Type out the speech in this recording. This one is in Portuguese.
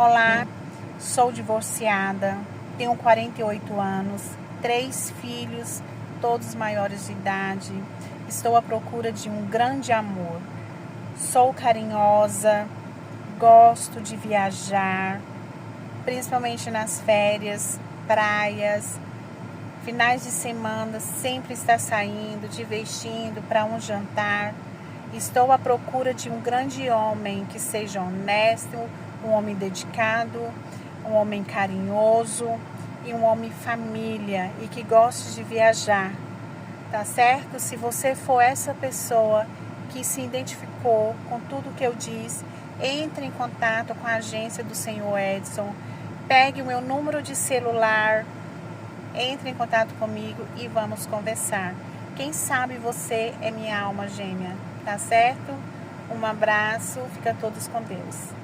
Olá, sou divorciada, tenho 48 anos, 3 filhos, todos maiores de idade. Estou à procura de um grande amor. Sou carinhosa, gosto de viajar, principalmente nas férias, praias, finais de semana, sempre estar saindo, divertindo para um jantar. Estou à procura de um grande homem que seja honesto, um homem dedicado, um homem carinhoso e um homem família e que goste de viajar, tá certo? Se você for essa pessoa que se identificou com tudo que eu disse, entre em contato com a agência do Senhor Edson, pegue o meu número de celular, entre em contato comigo e vamos conversar. Quem sabe você é minha alma gêmea, tá certo? Um abraço, fica todos com Deus.